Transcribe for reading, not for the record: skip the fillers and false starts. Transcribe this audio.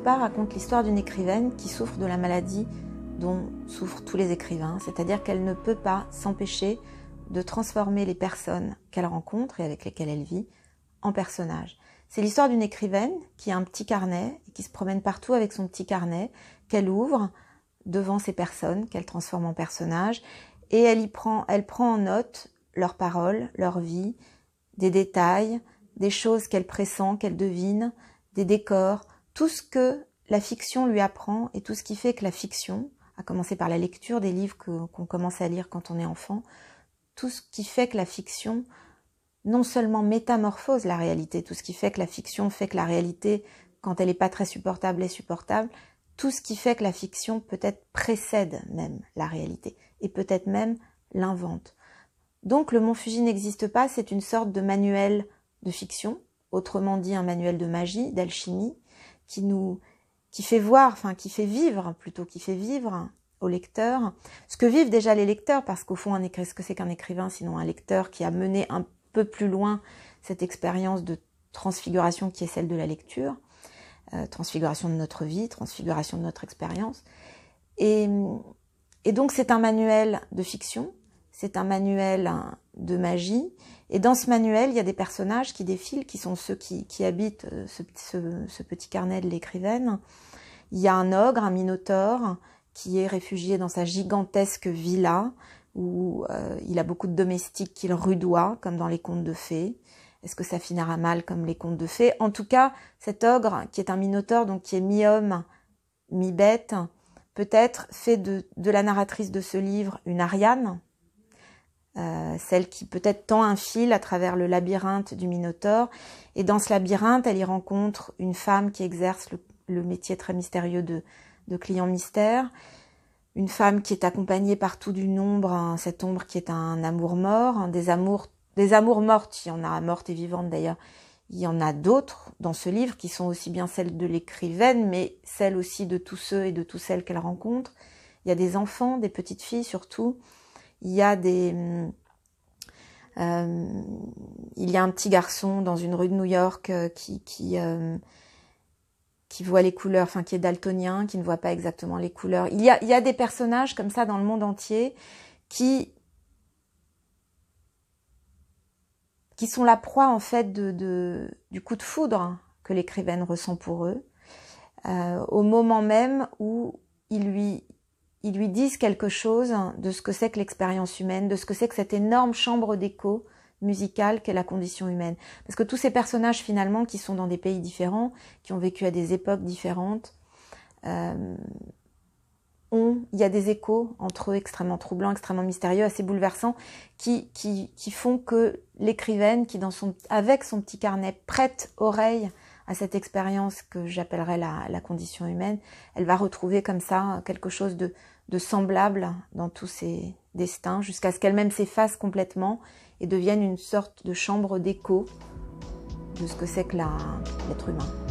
pas raconte l'histoire d'une écrivaine qui souffre de la maladie dont souffrent tous les écrivains, c'est-à-dire qu'elle ne peut pas s'empêcher de transformer les personnes qu'elle rencontre et avec lesquelles elle vit en personnages. C'est l'histoire d'une écrivaine qui a un petit carnet et qui se promène partout avec son petit carnet qu'elle ouvre devant ces personnes, qu'elle transforme en personnages, et elle prend en note leurs paroles, leur vie, des détails, des choses qu'elle pressent, qu'elle devine, des décors, tout ce que la fiction lui apprend et tout ce qui fait que la fiction, à commencer par la lecture des livres qu'on commence à lire quand on est enfant, tout ce qui fait que la fiction non seulement métamorphose la réalité, tout ce qui fait que la fiction fait que la réalité, quand elle n'est pas très supportable, est supportable, tout ce qui fait que la fiction peut-être précède même la réalité et peut-être même l'invente. Donc le Mont Fuji n'existe pas, c'est une sorte de manuel de fiction, autrement dit un manuel de magie, d'alchimie, qui fait voir, enfin qui fait vivre plutôt, qui fait vivre au lecteur ce que vivent déjà les lecteurs, parce qu'au fond, ce que c'est qu'un écrivain, sinon un lecteur qui a mené un peu plus loin cette expérience de transfiguration qui est celle de la lecture, transfiguration de notre vie, transfiguration de notre expérience. Et donc c'est un manuel de fiction, c'est un manuel de magie, et dans ce manuel, il y a des personnages qui défilent, qui sont ceux qui habitent ce petit carnet de l'écrivaine. Il y a un ogre, un minotaure, qui est réfugié dans sa gigantesque villa, où il a beaucoup de domestiques qu'il rudoie, comme dans les contes de fées. Est-ce que ça finira mal comme les contes de fées? En tout cas, cet ogre, qui est un minotaure, donc qui est mi-homme, mi-bête, peut-être fait de la narratrice de ce livre une Ariane, celle qui peut-être tend un fil à travers le labyrinthe du minotaure. Et dans ce labyrinthe, elle y rencontre une femme qui exerce le métier très mystérieux de client mystère. Une femme qui est accompagnée partout d'une ombre, cette ombre qui est un amour mort, des amours mortes, il y en a mortes et vivantes d'ailleurs, il y en a d'autres dans ce livre qui sont aussi bien celles de l'écrivaine, mais celles aussi de tous ceux et de toutes celles qu'elle rencontre. Il y a des enfants, des petites filles surtout, il y a un petit garçon dans une rue de New York qui voit les couleurs, enfin qui est daltonien, qui ne voit pas exactement les couleurs. Il y a des personnages comme ça dans le monde entier qui sont la proie en fait du coup de foudre que l'écrivaine ressent pour eux, au moment même où ils lui disent quelque chose de ce que c'est que l'expérience humaine, de ce que c'est que cette énorme chambre d'écho musicale qu'est la condition humaine. Parce que tous ces personnages finalement qui sont dans des pays différents, qui ont vécu à des époques différentes, il y a des échos entre eux extrêmement troublants, extrêmement mystérieux, assez bouleversants, qui font que l'écrivaine, qui avec son petit carnet prête oreille à cette expérience que j'appellerais la condition humaine, elle va retrouver comme ça quelque chose de semblable dans tous ses destins, jusqu'à ce qu'elle-même s'efface complètement et devienne une sorte de chambre d'écho de ce que c'est que l'être humain.